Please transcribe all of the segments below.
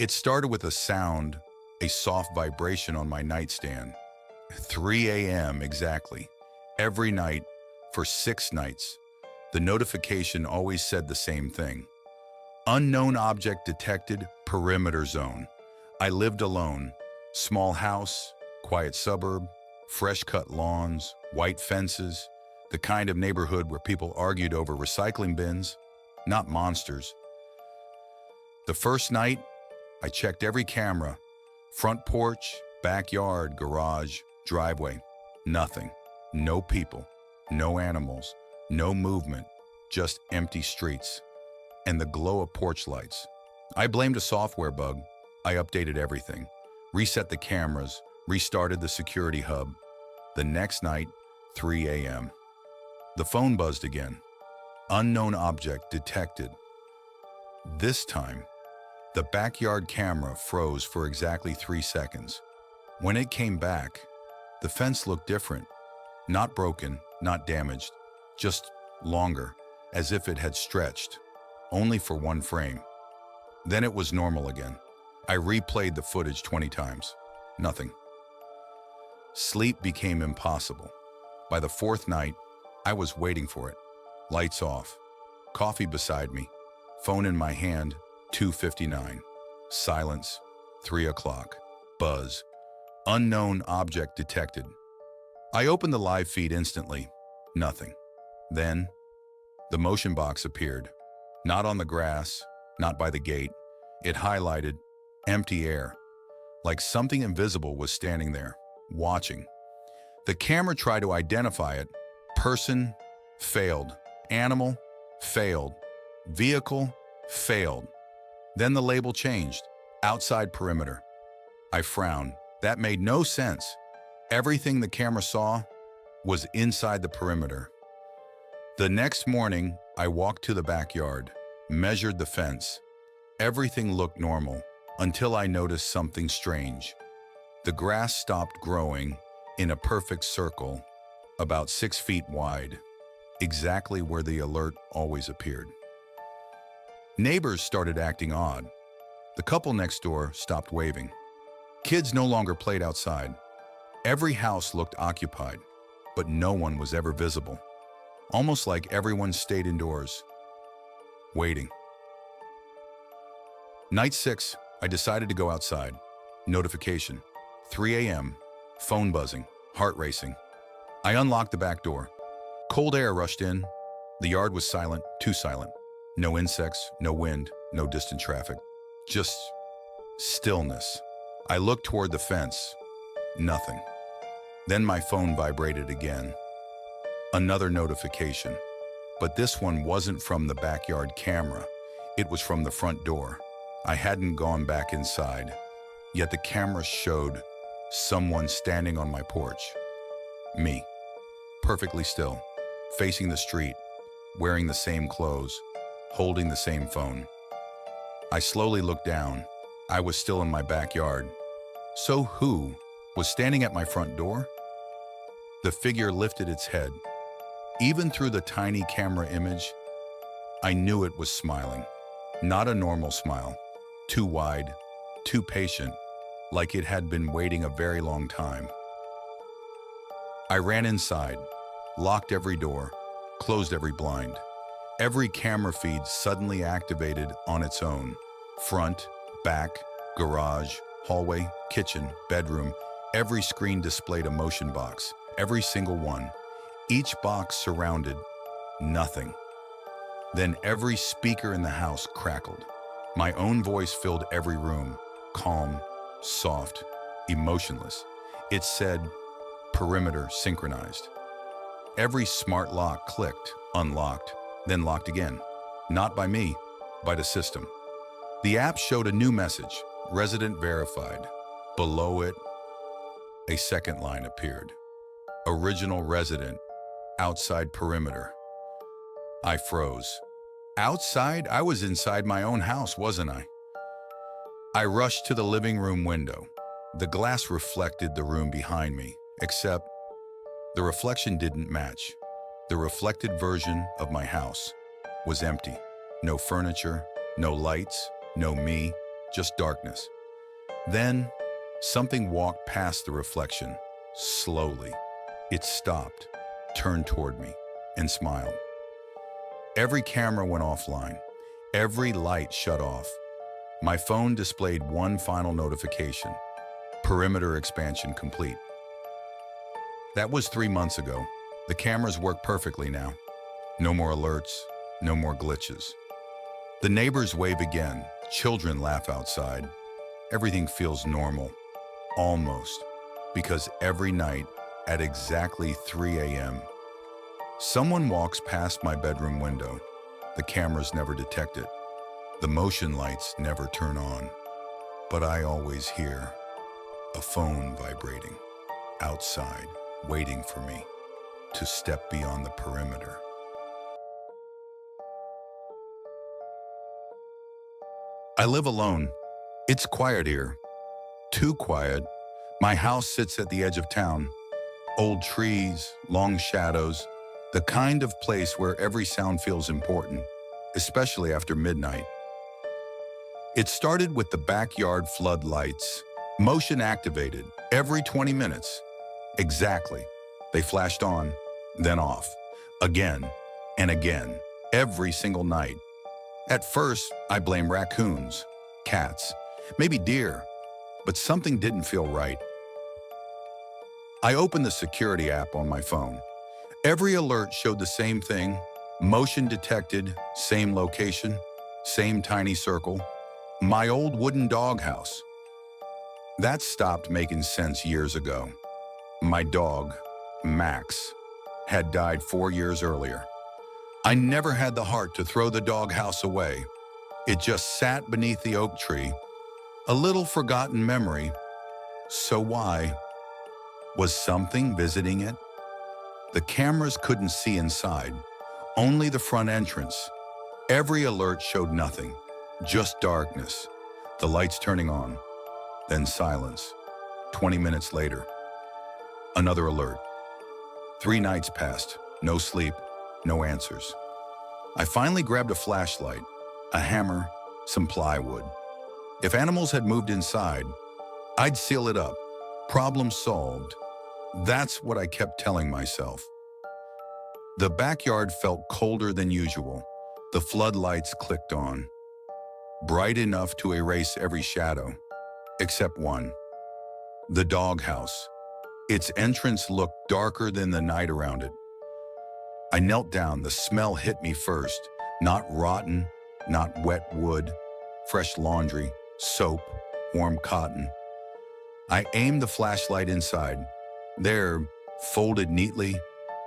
It started with a sound, a soft vibration on my nightstand. 3 a.m. exactly. Every night, for 6 nights, the notification always said the same thing. Unknown object detected, perimeter zone. I lived alone. Small house, quiet suburb, fresh-cut lawns, white fences, the kind of neighborhood where people argued over recycling bins, not monsters. The first night, I checked every camera, front porch, backyard, garage, driveway. Nothing. No people, no animals, no movement, just empty streets and the glow of porch lights. I blamed a software bug. I updated everything, reset the cameras, restarted the security hub. The next night, 3 a.m. The phone buzzed again. Unknown object detected. This time, the backyard camera froze for exactly 3 seconds. When it came back, the fence looked different. Not broken, not damaged, just longer, as if it had stretched, only for one frame. Then it was normal again. I replayed the footage 20 times. Nothing. Sleep became impossible. By the 4th night, I was waiting for it. Lights off. Coffee beside me. Phone in my hand, 2:59. Silence, 3 o'clock. Buzz. Unknown object detected. I opened the live feed instantly. Nothing. Then, the motion box appeared. Not on the grass, not by the gate. It highlighted empty air, like something invisible was standing there, watching. The camera tried to identify it. Person, failed. Animal, failed. Vehicle, failed. Then the label changed. Outside perimeter. I frowned. That made no sense. Everything the camera saw was inside the perimeter. The next morning, I walked to the backyard, measured the fence. Everything looked normal until I noticed something strange. The grass stopped growing in a perfect circle, about 6 feet wide, exactly where the alert always appeared. Neighbors started acting odd. The couple next door stopped waving. Kids no longer played outside. Every house looked occupied, but no one was ever visible. Almost like everyone stayed indoors, waiting. Night 6, I decided to go outside. Notification, 3 a.m., phone buzzing, heart racing. I unlocked the back door. Cold air rushed in. The yard was silent, too silent. No insects, no wind, no distant traffic. Just stillness. I looked toward the fence. Nothing. Then my phone vibrated again. Another notification. But this one wasn't from the backyard camera. It was from the front door. I hadn't gone back inside. Yet the camera showed someone standing on my porch. Me. Perfectly still. Facing the street. Wearing the same clothes. Holding the same phone. I slowly looked down. I was still in my backyard. So who was standing at my front door? The figure lifted its head. Even through the tiny camera image, I knew it was smiling. Not a normal smile. Too wide, too patient, like it had been waiting a very long time. I ran inside, locked every door, closed every blind. Every camera feed suddenly activated on its own. Front, back, garage, hallway, kitchen, bedroom. Every screen displayed a motion box, every single one. Each box surrounded nothing. Then every speaker in the house crackled. My own voice filled every room, calm, soft, emotionless. It said, perimeter synchronized. Every smart lock clicked, unlocked, then locked again. Not by me, by the system. The app showed a new message, resident verified. Below it, a second line appeared. Original resident, outside perimeter. I froze. Outside? I was inside my own house, wasn't I? I rushed to the living room window. The glass reflected the room behind me, except the reflection didn't match. The reflected version of my house was empty. No furniture, no lights, no me, just darkness. Then, something walked past the reflection, slowly. It stopped, turned toward me, and smiled. Every camera went offline. Every light shut off. My phone displayed one final notification: perimeter expansion complete. That was 3 months ago. The cameras work perfectly now. No more alerts, no more glitches. The neighbors wave again. Children laugh outside. Everything feels normal. Almost. Because every night at exactly 3 a.m., someone walks past my bedroom window. The cameras never detect it. The motion lights never turn on. But I always hear a phone vibrating outside, waiting for me to step beyond the perimeter. I live alone. It's quiet here. Too quiet. My house sits at the edge of town. Old trees, long shadows, the kind of place where every sound feels important, especially after midnight. It started with the backyard floodlights, motion activated, every 20 minutes. Exactly. They flashed on, then off, again and again, every single night. At first, I blamed raccoons, cats, maybe deer, but something didn't feel right. I opened the security app on my phone. Every alert showed the same thing: motion detected, same location, same tiny circle, my old wooden doghouse. That stopped making sense years ago. My dog, Max, had died 4 years earlier. I never had the heart to throw the doghouse away. It just sat beneath the oak tree, a little forgotten memory. So why? Was something visiting it? The cameras couldn't see inside, only the front entrance. Every alert showed nothing, just darkness, the lights turning on, then silence. 20 minutes later, another alert. 3 nights passed, no sleep, no answers. I finally grabbed a flashlight, a hammer, some plywood. If animals had moved inside, I'd seal it up. Problem solved. That's what I kept telling myself. The backyard felt colder than usual. The floodlights clicked on, bright enough to erase every shadow, except one. The doghouse. Its entrance looked darker than the night around it. I knelt down. The smell hit me first. Not rotten, not wet wood, fresh laundry, soap, warm cotton. I aimed the flashlight inside. There, folded neatly,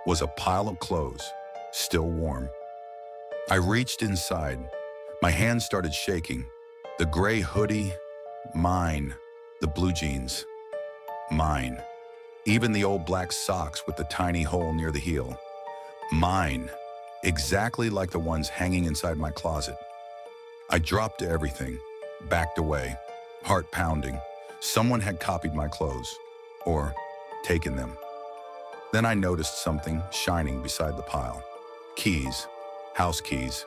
was a pile of clothes, still warm. I reached inside. My hands started shaking. The gray hoodie, mine. The blue jeans, mine. Even the old black socks with the tiny hole near the heel, mine. Exactly like the ones hanging inside my closet. I dropped everything, backed away, heart pounding. Someone had copied my clothes, or taken them. Then I noticed something shining beside the pile. Keys, house keys.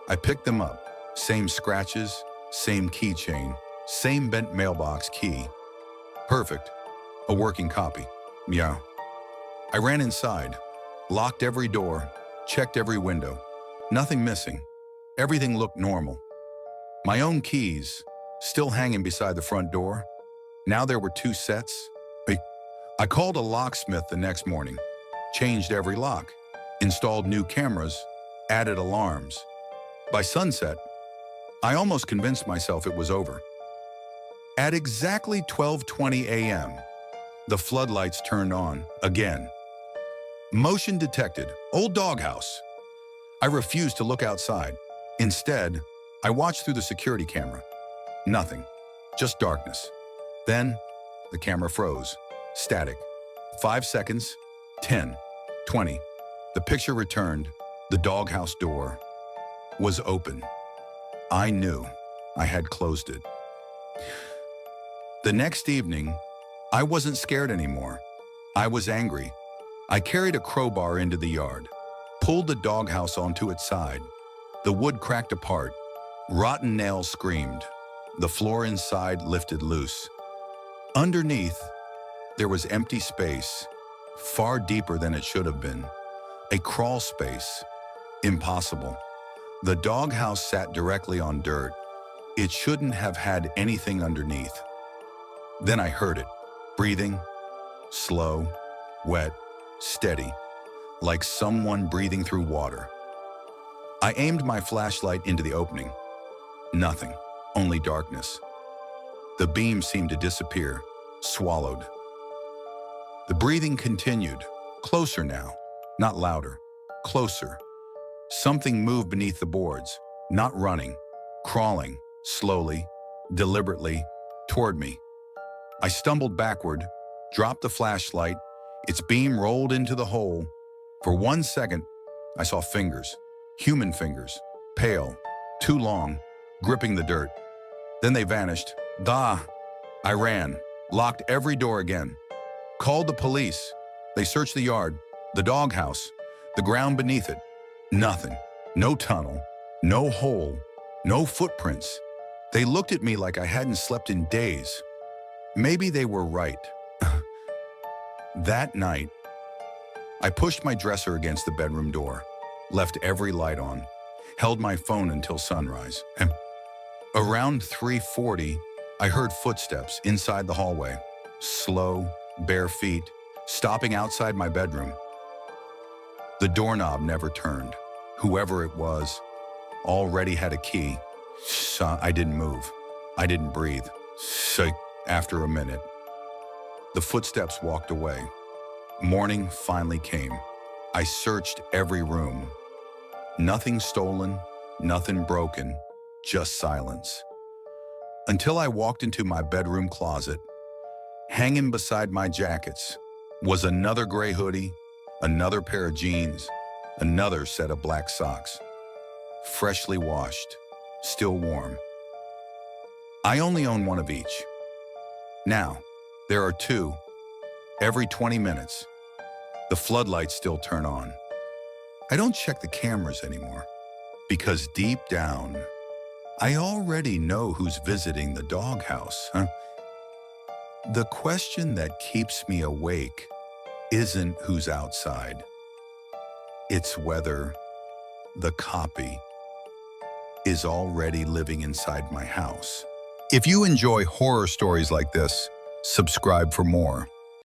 I picked them up. Same scratches, same keychain, same bent mailbox key. Perfect. A working copy. Meow. I ran inside, locked every door, checked every window. Nothing missing. Everything looked normal. My own keys, still hanging beside the front door. Now there were 2 sets. I called a locksmith the next morning, changed every lock, installed new cameras, added alarms. By sunset, I almost convinced myself it was over. At exactly 12:20 a.m., the floodlights turned on again. Motion detected, old doghouse. I refused to look outside. Instead, I watched through the security camera. Nothing, just darkness. Then, the camera froze, static. 5 seconds, 10, 20. The picture returned. The doghouse door was open. I knew I had closed it. The next evening, I wasn't scared anymore. I was angry. I carried a crowbar into the yard, pulled the doghouse onto its side. The wood cracked apart. Rotten nails screamed. The floor inside lifted loose. Underneath, there was empty space, far deeper than it should have been. A crawl space. Impossible. The doghouse sat directly on dirt. It shouldn't have had anything underneath. Then I heard it, breathing, slow, wet, steady, like someone breathing through water. I aimed my flashlight into the opening. Nothing, only darkness. The beam seemed to disappear, swallowed. The breathing continued, closer now, not louder, closer. Something moved beneath the boards, not running, crawling, slowly, deliberately, toward me. I stumbled backward, dropped the flashlight, its beam rolled into the hole. For 1 second, I saw fingers, human fingers, pale, too long, gripping the dirt. Then they vanished. I ran, locked every door again, called the police. They searched the yard, the doghouse, the ground beneath it. Nothing, no tunnel, no hole, no footprints. They looked at me like I hadn't slept in days. Maybe they were right. That night, I pushed my dresser against the bedroom door, left every light on, held my phone until sunrise. And around 3:40, I heard footsteps inside the hallway, slow, bare feet, stopping outside my bedroom. The doorknob never turned. Whoever it was already had a key. So I didn't move. I didn't breathe. So after a minute, the footsteps walked away. Morning finally came. I searched every room. Nothing stolen, nothing broken, just silence. Until I walked into my bedroom closet. Hanging beside my jackets was another gray hoodie, another pair of jeans, another set of black socks. Freshly washed, still warm. I only own one of each. Now, there are two. Every 20 minutes, the floodlights still turn on. I don't check the cameras anymore because deep down, I already know who's visiting the doghouse. The question that keeps me awake isn't who's outside. It's whether the copy is already living inside my house. If you enjoy horror stories like this, subscribe for more.